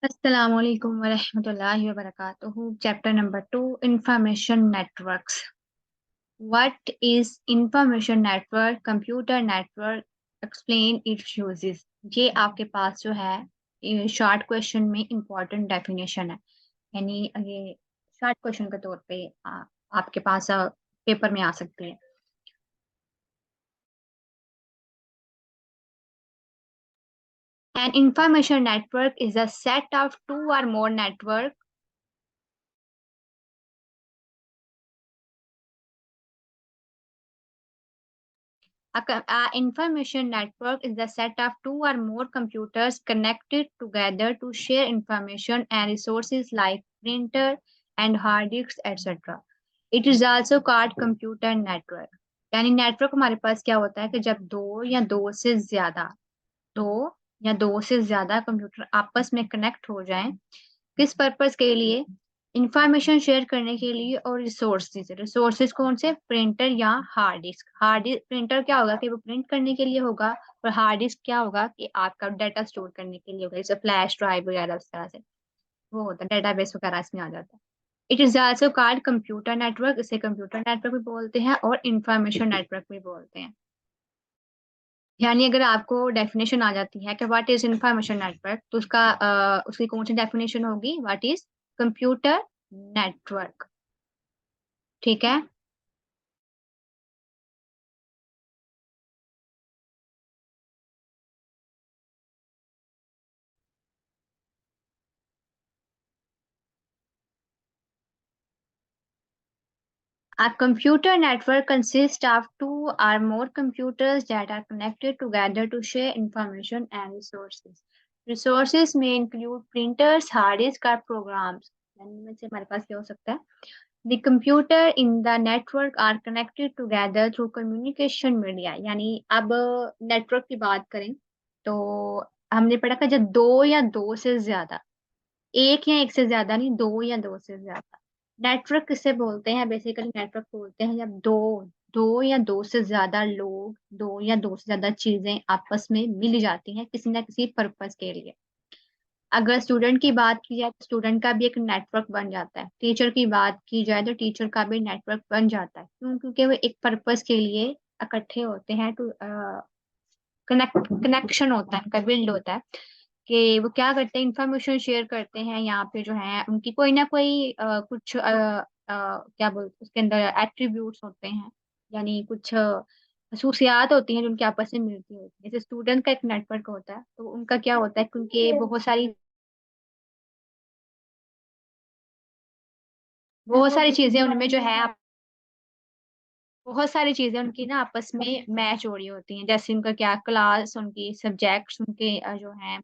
अस्सलाम वालेकुम वरहमतुल्लाहि वबरकातुहू। Chapter number 2, information networks. What is information network, computer network, explain its uses. ये आपके पास जो है ये शॉर्ट क्वेश्चन में इंपॉर्टेंट डेफिनेशन है, यानी ये शॉर्ट क्वेश्चन के तौर पे आपके पास पेपर में आ सकती है। An information network is a set of two or more network. A information network is the set of two or more computers connected together to share information and resources like printer and hard disks, etc. It is also called computer network. यानी network हमारे पास क्या होता है कि जब दो या दो से ज्यादा कंप्यूटर आपस में कनेक्ट हो जाएं, किस पर्पस के लिए? इंफॉर्मेशन शेयर करने के लिए। और रिसोर्सेज, रिसोर्सेज कौन से? प्रिंटर या हार्ड डिस्क। प्रिंटर क्या होगा कि वो प्रिंट करने के लिए होगा, और हार्ड डिस्क क्या होगा कि आपका डाटा स्टोर करने के लिए होगा, जैसे फ्लैश ड्राइव वगैरह उस तरह से वो होता है, डेटाबेस वगैरह इसमें आ जाता है। It is also called computer network, इसे कंप्यूटर नेटवर्क भी बोलते हैं और इंफॉर्मेशन नेटवर्क भी बोलते हैं। यानी अगर आपको डेफिनेशन आ जाती है कि व्हाट इज इंफॉर्मेशन नेटवर्क, तो उसकी कौन सी डेफिनेशन होगी? What is computer network. ठीक है। A computer network consists of two or more computers that are connected together to share information and resources. Resources may include printers, hard disk or programs। यानी में से हमारे पास क्या हो सकता है? The computer in the network are connected together through communication media। यानी अब नेटवर्क की बात करें तो हमने पढ़ा था जब दो या दो से ज्यादा, एक या एक से ज्यादा नहीं, दो या दो से ज्यादा। नेटवर्क किसे बोलते हैं? बेसिकली नेटवर्क बोलते हैं जब दो दो या दो से ज्यादा लोग, दो या दो से ज्यादा चीजें आपस में मिल जाती हैं किसी ना किसी पर्पस के लिए। अगर स्टूडेंट की बात की जाए तो स्टूडेंट का भी एक नेटवर्क बन जाता है। टीचर की बात की जाए तो टीचर का भी नेटवर्क बन जाता है। क्यों? क्योंकि वो एक पर्पस के लिए इकट्ठे होते हैं, टू कनेक्शन होता है, उनका बिल्ड होता है कि वो क्या करते हैं, इंफॉर्मेशन शेयर करते हैं। यहाँ पे जो है उनकी कोई ना कोई कुछ क्या बोलते हैं, उसके अंदर एट्रीब्यूट्स होते हैं, यानी कुछ खसूसियात होती हैं जो उनके आपस में मिलती होती है। जैसे स्टूडेंट का एक नेटवर्क होता है, तो उनका क्या होता है, क्योंकि बहुत सारी चीजें उनमें जो है, बहुत सारी चीजें उनकी ना आपस में मैच हो रही होती हैं। जैसे उनका क्या क्लास, उनकी सब्जेक्ट्स, उनके जो है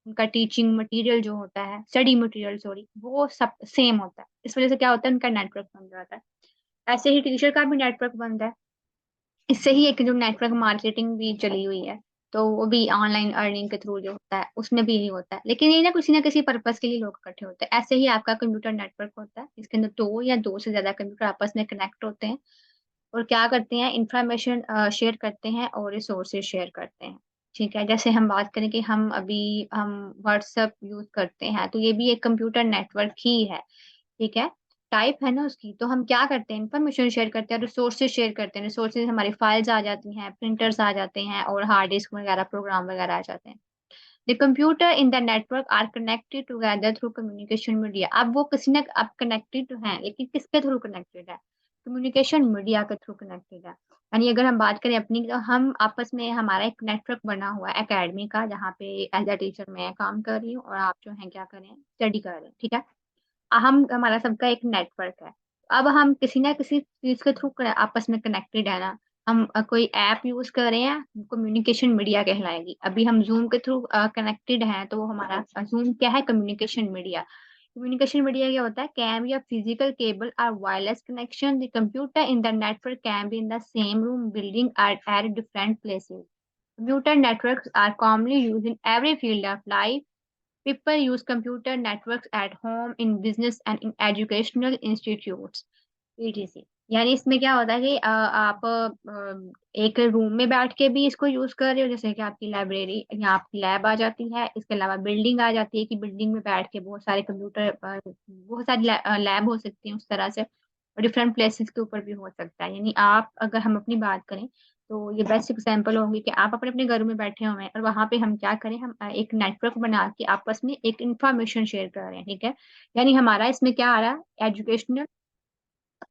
उनका टीचिंग मटेरियल जो होता है, स्टडी मटेरियल सॉरी, वो सब सेम होता है। इस वजह से क्या होता है, उनका नेटवर्क बन जाता है। ऐसे ही टीचर का भी नेटवर्क बनता है। इससे ही एक जो नेटवर्क मार्केटिंग भी चली हुई है, तो वो भी ऑनलाइन अर्निंग के थ्रू जो होता है उसमें भी यही होता है। लेकिन ये ना किसी पर्पस के लिए लोग इकट्ठे होते हैं। ऐसे ही आपका कंप्यूटर नेटवर्क होता है, इसके अंदर दो या दो से ज्यादा कंप्यूटर आपस में कनेक्ट होते हैं और क्या करते हैं, इंफॉर्मेशन शेयर करते हैं और रिसोर्सेज शेयर करते हैं। ठीक है। जैसे हम बात करें कि हम व्हाट्सएप यूज करते हैं, तो ये भी एक कंप्यूटर नेटवर्क ही है। ठीक है। टाइप है ना उसकी। तो हम क्या करते हैं, इंफॉर्मेशन शेयर करते हैं, रिसोर्सेज शेयर करते हैं। रिसोर्सेज हमारी फाइल्स आ जाती हैं, प्रिंटर्स आ जाते हैं और हार्ड डिस्क वगैरह, प्रोग्राम वगैरह आ जाते हैं। The computer in the network are connected together through communication media. अब वो किसी न अब कनेक्टेड तो है, लेकिन किसके थ्रू कनेक्टेड है? कम्युनिकेशन मीडिया के थ्रू कनेक्टेड है। यानी अगर हम बात करें अपनी, तो हम आपस में हमारा एक नेटवर्क बना हुआ है एकेडमी का, जहाँ पे एज अ टीचर मैं काम कर रही हूँ और आप जो है क्या कर रहे हैं, स्टडी कर रहे हैं। ठीक है। हम हमारा सबका एक नेटवर्क है। अब हम किसी ना किसी चीज के थ्रू आपस में कनेक्टेड है ना। हम कोई ऐप यूज कर रहे हैं, कम्युनिकेशन मीडिया कहलाएगी। अभी हम जूम के थ्रू कनेक्टेड हैं, तो वो हमारा जूम क्या है, कम्युनिकेशन मीडिया। कम्युनिकेशन मीडिया क्या होता है? Can be a physical cable और wireless connection. The computer in the network can be in the same room, building at different places. Computer networks are commonly used in every field of life. People use computer networks at home, in business, and in educational institutes, etc. यानी इसमें क्या होता है कि आप एक room में बैठ के भी इसको यूज कर रहे हो, जैसे कि आपकी लाइब्रेरी या आपकी लैब आ जाती है। इसके अलावा बिल्डिंग आ जाती है कि बिल्डिंग में बैठ के बहुत सारे कंप्यूटर, बहुत सारी लैब हो सकती है उस तरह से, और डिफरेंट प्लेसेस के ऊपर भी हो सकता है। यानी आप, अगर हम अपनी बात करें तो ये बेस्ट एग्जाम्पल होंगे कि आप अपने अपने घर में बैठे हुए हैं और वहां पे हम क्या करें, हम एक नेटवर्क बना के आपस में एक इंफॉर्मेशन शेयर कर रहे हैं, ठीक है। यानी हमारा इसमें क्या आ रहा है, एजुकेशनल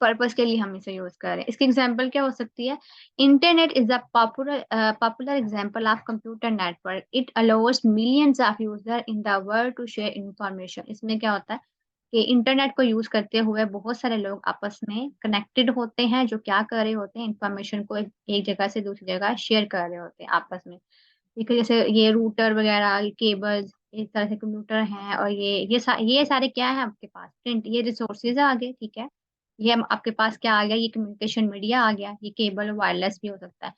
पर्पस के लिए हम इसे यूज कर रहे हैं। इसकी एग्जांपल क्या हो सकती है, internet is a popular example of computer network, it allows millions of user in the world to share information. इसमें क्या होता है कि इंटरनेट को यूज करते हुए बहुत सारे लोग आपस में कनेक्टेड होते हैं, जो क्या कर रहे होते हैं, इंफॉर्मेशन को एक जगह से दूसरी जगह शेयर कर रहे होते हैं आपस में। ठीक है, जैसे ये रूटर वगैरह, ये केबल्स, इस तरह से कंप्यूटर हैं, और ये सारे क्या है आपके पास, प्रिंट, ये रिसोर्सेज आ गए, ठीक है। ये आपके पास क्या आ गया, ये कम्युनिकेशन मीडिया आ गया, ये केबल वायरलेस भी हो सकता है।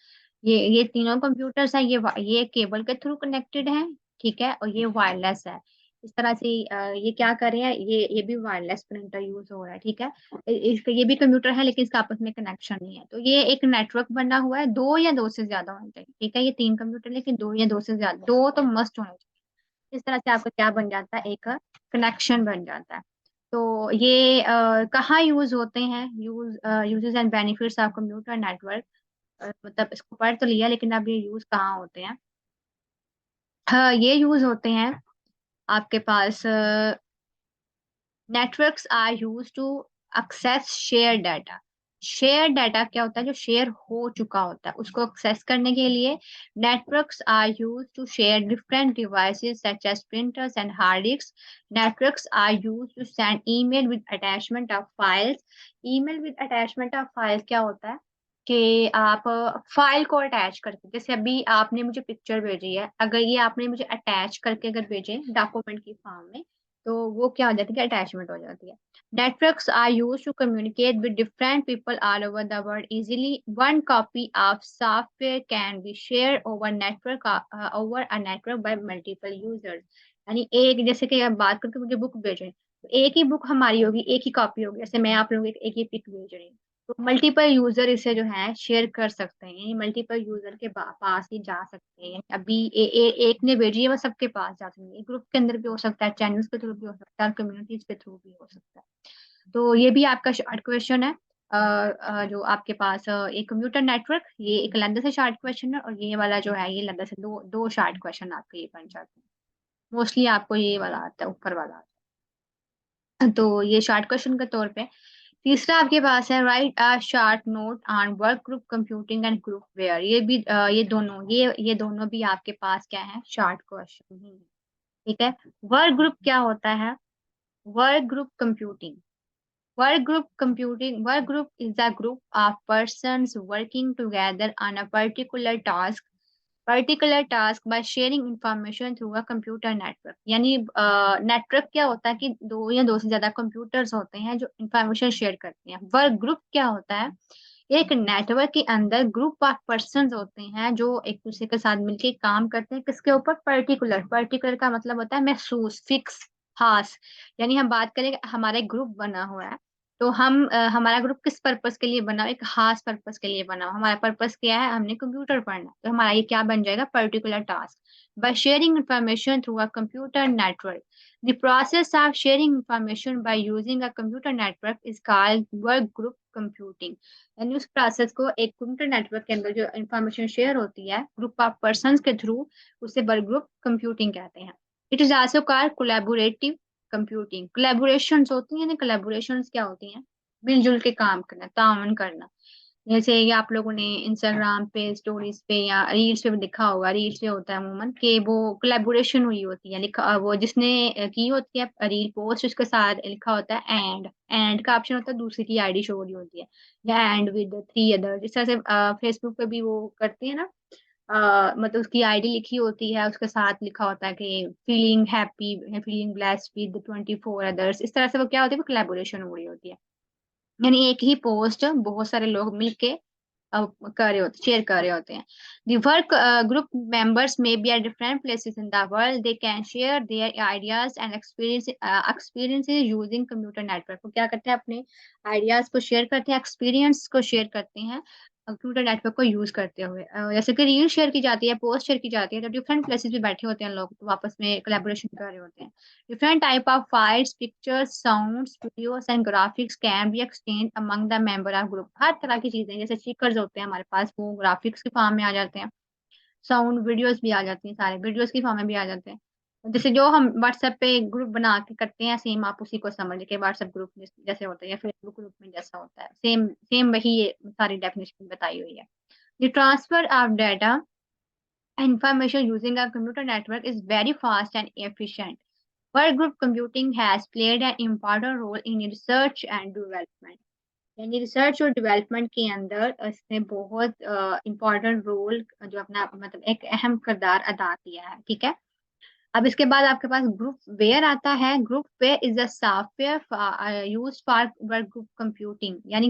ये तीनों कंप्यूटर्स हैं, ये केबल के थ्रू कनेक्टेड हैं, ठीक है, और ये वायरलेस है। इस तरह से ये क्या कर रहे हैं, ये भी वायरलेस प्रिंटर यूज हो रहा है, ठीक है। इसका ये भी कंप्यूटर है लेकिन इसका आपस में कनेक्शन नहीं है, तो ये एक नेटवर्क बना हुआ है, दो या दो से ज्यादा होने चाहिए, ठीक है। ये तीन कंप्यूटर लेकिन दो या दो से ज्यादा, दो तो मस्ट होने चाहिए। इस तरह से आपका क्या बन जाता है, एक कनेक्शन बन जाता है। तो ये कहाँ यूज होते हैं, uses and benefits of computer network, मतलब इसको पढ़ तो लिया लेकिन अब ये यूज कहाँ होते हैं। हाँ, ये यूज होते हैं आपके पास, networks are use to access share data. Share data क्या होता है, जो शेयर हो चुका होता है उसको एक्सेस करने के लिए networks are use to share different devices such as printers and hard disk. Networks are use to send email with attachment of files. Email with attachment of files क्या होता है कि आप फाइल को अटैच करके, जैसे अभी आपने मुझे पिक्चर भेजी है, अगर ये आपने मुझे अटैच करके अगर भेजे डॉक्यूमेंट की फॉर्म में, तो वो क्या हो जाती है, अटैचमेंट हो जाती है। Networks are use to communicate with different people all over the world easily. One copy of software can be share over network, over a network by multiple users. यानी एक, जैसे कि आप बात करके मुझे बुक भेजें, तो एक ही बुक हमारी होगी, एक ही कॉपी होगी। जैसे मैं आप लोगों को एक ही पिक भेज रही हूँ, तो मल्टीपल यूजर इसे जो है शेयर कर सकते हैं, यानी मल्टीपल यूजर के पास ही जा सकते हैं। अभी एक ने भेजी है, वो सबके पास जा सकती है, ग्रुप के अंदर भी हो सकता है, चैनल्स के थ्रू भी हो सकता है, कम्युनिटीज के थ्रू भी हो सकता है। तो ये भी आपका शॉर्ट क्वेश्चन है। जो आपके पास एक कंप्यूटर नेटवर्क, ये एक लंदन से शॉर्ट क्वेश्चन है, और ये वाला जो है ये लंदन से दो दो शॉर्ट क्वेश्चन आपके ये बन जाते हैं। मोस्टली आपको ये वाला आता है, ऊपर वाला आता है। तो ये शॉर्ट क्वेश्चन के तौर पे। तीसरा आपके पास है, write a short note on work group computing and group ware. ये भी ये दोनों भी आपके पास क्या है, शॉर्ट क्वेश्चन ही है, ठीक है। वर्क ग्रुप क्या होता है, work group computing, work group is a group of persons working together on a particular task by sharing information through a computer network। यानी नेटवर्क क्या होता है कि दो या दो से ज्यादा कंप्यूटर्स होते हैं जो इंफॉर्मेशन शेयर करते हैं। वर्क ग्रुप क्या होता है, एक नेटवर्क के अंदर ग्रुप ऑफ पर्संस होते हैं जो एक दूसरे के साथ मिलके काम करते हैं, किसके ऊपर, पर्टिकुलर। पर्टिकुलर का मतलब होता है महसूस, फिक्स, खास। यानी हम बात करें हमारा एक ग्रुप बना हुआ है, तो हमारा ग्रुप किस पर्पस के लिए बना, एक खास पर्पस के लिए बना। हमारा पर्पस क्या है, हमने कंप्यूटर पढ़ना, तो हमारा ये क्या बन जाएगा, particular task. By sharing information through a computer network, the process of sharing information by using a computer network is called work group computing. यानी उस प्रोसेस को, एक कंप्यूटर नेटवर्क के अंदर जो इंफॉर्मेशन शेयर होती है ग्रुप ऑफ पर्सन के थ्रू, उसे वर्क ग्रुप कंप्यूटिंग कहते हैं। It is also called collaborative computing. Collaborations होती हैं ना, कोलैबोरेशंस क्या होती हैं, मिलजुल के काम करना, ताउन करना। जैसे ये आप लोगों ने इंस्टाग्राम पे स्टोरीज पे या रील्स पे भी देखा होगा, रील्स पे होता है अमूमन कि वो कोलैबोरेशन हुई होती है, लिखा वो जिसने की होती है रील पोस्ट, उसके साथ लिखा होता है एंड का ऑप्शन होता है, दूसरी की आईडी शो हो रही होती है, या एंड विद थ्री अदर। जिस तरह से फेसबुक पे भी वो करती है ना, मतलब उसकी आईडी लिखी होती है, उसके साथ लिखा होता है कि feeling happy, feeling blessed with 24 others. इस तरह से वो क्या होती है, वो कोलैबोरेशन हो रही होती है। यानी एक ही पोस्ट बहुत सारे लोग मिलके कर रहे होते, शेयर कर रहे होते हैं। The work group members may be at different places in the world. They can share their ideas and experiences using computer network. वो क्या करते हैं, अपने आइडियाज को शेयर करते हैं, एक्सपीरियंस को शेयर करते हैं कंप्यूटर नेटवर्क को यूज करते हुए। जैसे कि रील शेयर की जाती है, पोस्ट शेयर की जाती है, तो डिफरेंट प्लेसेस पे बैठे होते हैं लोग, तो आपस में कोलैबोरेशन कर रहे होते हैं। Different type of files, pictures, sounds, videos and graphics can be exchange among the member of group. हर तरह की चीजें, जैसे स्टिकर्स होते हैं हमारे पास, वो ग्राफिक्स के फॉर्म में आ जाते हैं, साउंड वीडियोस भी आ जाती हैं, सारे वीडियोस की फॉर्म में भी आ जाते हैं। जैसे जो हम व्हाट्सएप पे ग्रुप बना के करते हैं, सेम आप उसी को समझ के व्हाट्सएप ग्रुप जैसे होता है, या फेसबुक ग्रुप में जैसा होता है, सेम सेम वही ये सारी डेफिनेशन बताई हुई है। The transfer of data and information using a computer network is very fast and efficient. Workgroup computing has played an important role in research and development. यानी रिसर्च और डेवलपमेंट के अंदर इसने बहुत इम्पोर्टेंट रोल जो अपना मतलब एक अहम किरदार अदा किया है। ठीक है, अब इसके बाद आपके पास ग्रुप वेयर आता है। Group ware is a software used for work group computing. यानी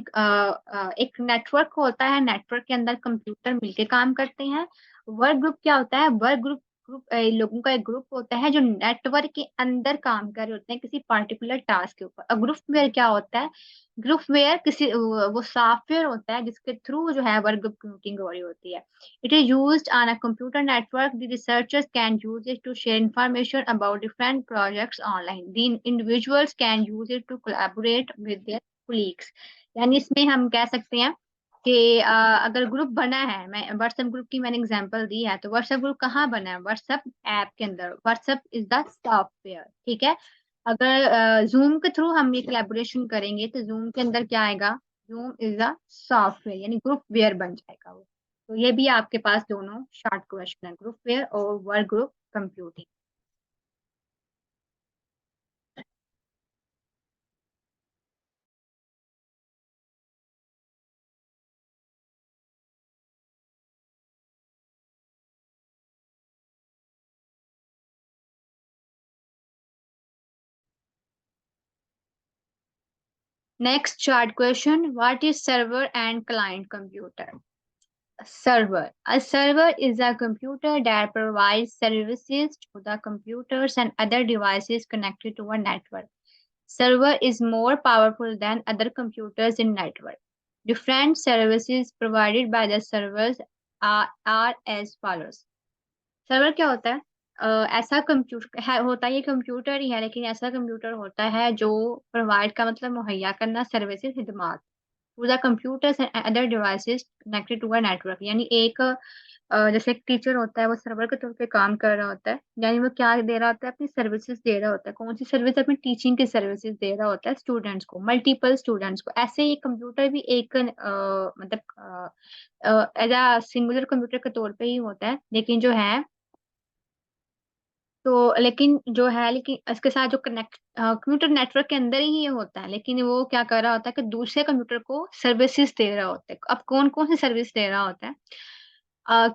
एक नेटवर्क होता है, नेटवर्क के अंदर कंप्यूटर मिलके काम करते हैं। वर्क ग्रुप क्या होता है, वर्क ग्रुप ग्रुप लोगों का एक ग्रुप होता है जो नेटवर्क के अंदर काम कर रहे होते हैं किसी पर्टिकुलर टास्क के ऊपर। अब ग्रुप वेयर क्या होता है, ग्रुप वेयर किसी वो सॉफ्टवेयर होता है जिसके थ्रू जो है वर्क ग्रुप कंप्यूटिंग हो रही होती है। It is used on a computer network. The researchers can use it to share information about different projects online. The individuals can use it to collaborate with their colleagues. यानी इसमें हम कह सकते हैं कि अगर ग्रुप बना है, मैं व्हाट्सएप ग्रुप की मैंने एग्जांपल दी है, तो व्हाट्सएप ग्रुप कहाँ बना है, व्हाट्सएप ऐप के अंदर। WhatsApp is the software. ठीक है, अगर जूम के थ्रू हम ये कोलैबोरेशन करेंगे तो जूम के अंदर क्या आएगा, जूम इज द सॉफ्टवेयर, यानी ग्रुप वेयर बन जाएगा वो। तो ये भी आपके पास दोनों शॉर्ट क्वेश्चन है, ग्रुप वेयर और work group computing. Next short question, what is server and client computer? Server. A server is a computer that provides services to the computers and other devices connected to a network. Server is more powerful than other computers in network. Different services provided by the servers are as follows. Server क्या होता है, ऐसा computer है, होता है ये computer ही है, लेकिन ऐसा कंप्यूटर होता है जो प्रोवाइड का मतलब मुहैया करना सर्विसेज, खिदमात to the computers and other devices connected to a network. यानी एक जैसे एक टीचर होता है, वो सर्वर के तौर पे काम कर रहा होता है, यानी वो क्या दे रहा होता है, अपनी सर्विसेज दे रहा होता है। कौन सी सर्विस, अपनी टीचिंग की सर्विसेज दे रहा होता है स्टूडेंट्स को, मल्टीपल स्टूडेंट्स को। ऐसे ही कंप्यूटर भी एक मतलब एज अ सिंगुलर कंप्यूटर के तौर पे ही होता है, लेकिन जो है तो लेकिन जो है, लेकिन इसके साथ जो कनेक्ट कंप्यूटर नेटवर्क के अंदर ही ये होता है, लेकिन वो क्या कर रहा होता है कि दूसरे कंप्यूटर को सर्विसेज दे रहा होता है। अब कौन कौन सी सर्विस दे रहा होता है,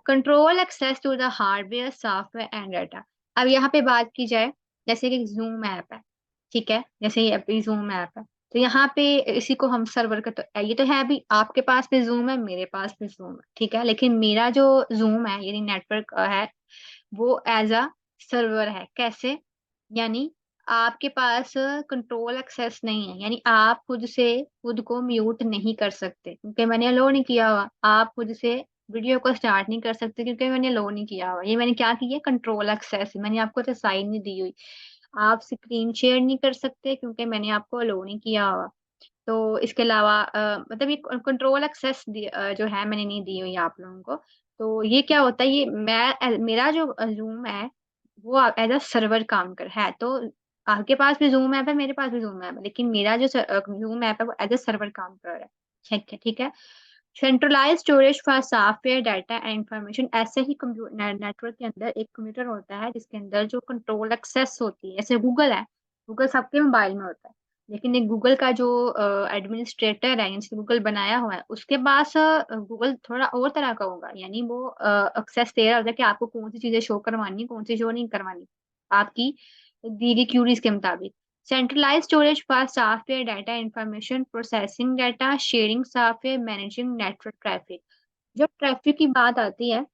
control access to the hardware, software and data. अब यहाँ पे बात की जाए, जैसे कि जूम ऐप है, ठीक है, जैसे ये अभी जूम ऐप है, तो यहाँ पे इसी को हम सर्वर का, तो ये तो है अभी आपके पास भी जूम है, मेरे पास भी जूम है, ठीक है, लेकिन मेरा जो जूम है यानी नेटवर्क है, वो एज अ सर्वर है। कैसे, यानी आपके पास कंट्रोल एक्सेस नहीं है, यानी आप खुद से खुद को म्यूट नहीं कर सकते क्योंकि मैंने अलो नहीं किया हुआ। आप खुद से वीडियो को स्टार्ट नहीं कर सकते क्योंकि मैंने अलो नहीं किया हुआ। ये मैंने क्या किया, कंट्रोल एक्सेस, मैंने आपको रसाई नहीं दी हुई। आप स्क्रीन शेयर नहीं कर सकते क्योंकि मैंने आपको अलो नहीं किया हुआ। तो इसके अलावा मतलब ये कंट्रोल एक्सेस जो है मैंने नहीं दी हुई आप लोगों को। तो ये क्या होता है, ये मैं मेरा जो जूम है वो एज अ सर्वर काम कर है, तो आपके पास भी जूम ऐप है, मेरे पास भी जूम ऐप है, लेकिन मेरा जो जूम ऐप है वो एज अ सर्वर काम कर रहा है। ठीक है, ठीक है। Centralize storage for software data and information. ऐसे ही कंप्यूटर नेटवर्क के अंदर एक कंप्यूटर होता है जिसके अंदर जो कंट्रोल एक्सेस होती है, जैसे गूगल है, गूगल सबके मोबाइल में होता है, लेकिन एक गूगल का जो एडमिनिस्ट्रेटर है, जिसने गूगल बनाया हुआ है, उसके पास गूगल थोड़ा और तरह का होगा, यानी वो एक्सेस दे रहा होता है कि आपको कौन सी चीजें शो करवानी, कौन सी शो नहीं करवानी, आपकी दी गई क्यूरीज के मुताबिक। Centralized storage for software data information processing data sharing software managing network traffic। जब ट्रैफिक की बात आती है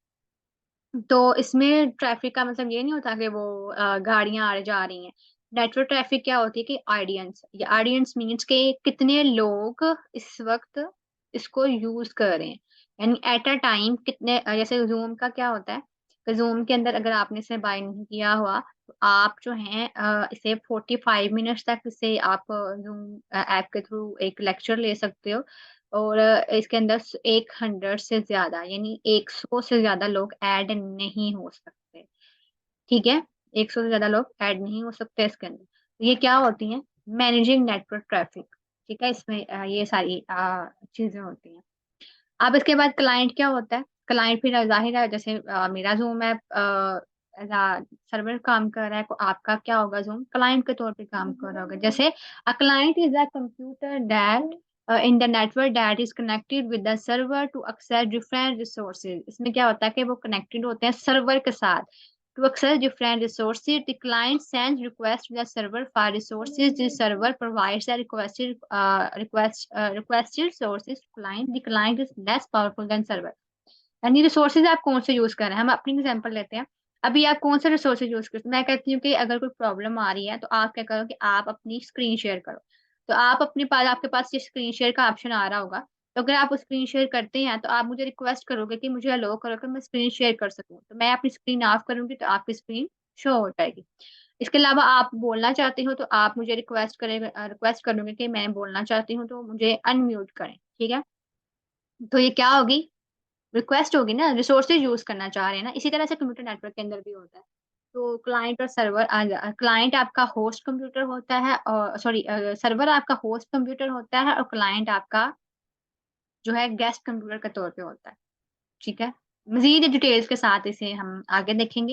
तो इसमें ट्रैफिक का मतलब ये नहीं होता कि वो गाड़ियां आ जा रही हैं। नेटवर्क ट्रैफिक क्या होती है कि ऑडियंस, ये ऑडियंस मीन्स के कितने लोग इस वक्त इसको यूज कर रहे हैं, यानी एट अ टाइम कितने जैसे जूम का क्या होता है कि जूम के अंदर अगर आपने इसे बाय नहीं किया हुआ तो आप जो है इसे 45 मिनट्स तक इसे आप जूम ऐप के थ्रू एक लेक्चर ले सकते हो। और इसके अंदर 100 से ज्यादा यानी 100 से ज्यादा लोग ऐड नहीं हो सकते। ठीक है, 100 से ज्यादा लोग ऐड नहीं हो सकते इसके अंदर। ये क्या होती हैं? Managing network traffic. ठीक है, इसमें ये सारी चीजें होती हैं। अब इसके बाद क्लाइंट क्या होता है? क्लाइंट फिर जाहिर है जैसे मेरा जूम ऐप सर्वर काम कर रहा है, तो आपका क्या होगा? जूम क्लाइंट के तौर पे काम कर रहा होगा। जैसे a client is a computer that in the network that is connected with the server to access different resources. इसमें क्या होता है कि वो कनेक्टेड होते हैं सर्वर के साथ। To access different resources, the client sends request to the server for resources. The server provides the requested sources to client. The client is less powerful than server. यानी रिसोर्सेज आप कौन से use कर रहे हैं? हम अपनी एग्जांपल लेते हैं। अभी आप कौन से रिसोर्सेज यूज करते हैं? मैं कहती हूँ कि अगर कोई प्रॉब्लम आ रही है तो आप क्या करो कि आप अपनी स्क्रीन शेयर करो। तो आप अपने पास आपके पास ये स्क्रीन शेयर का ऑप्शन आ रहा होगा। तो अगर आप स्क्रीन शेयर करते हैं तो आप मुझे रिक्वेस्ट करोगे कि मुझे अलाउ करो कि मैं स्क्रीन शेयर कर सकूं। तो मैं अपनी स्क्रीन ऑफ करूंगी तो आपकी स्क्रीन शो हो जाएगी। इसके अलावा आप बोलना चाहते हो तो आप मुझे रिक्वेस्ट करोगे कि मैं बोलना चाहती हूँ तो मुझे अनम्यूट करें। ठीक है, तो ये क्या होगी? रिक्वेस्ट होगी ना, रिसोर्सेज यूज करना चाह रहे हैं ना। इसी तरह से कंप्यूटर नेटवर्क के अंदर भी होता है। तो क्लाइंट और सर्वर क्लाइंट आपका होस्ट कंप्यूटर होता है, और सॉरी सर्वर आपका होस्ट कंप्यूटर होता है और क्लाइंट आपका जो है गेस्ट कंप्यूटर के तौर पे होता है। ठीक है, मजीद डिटेल्स के साथ इसे हम आगे देखेंगे।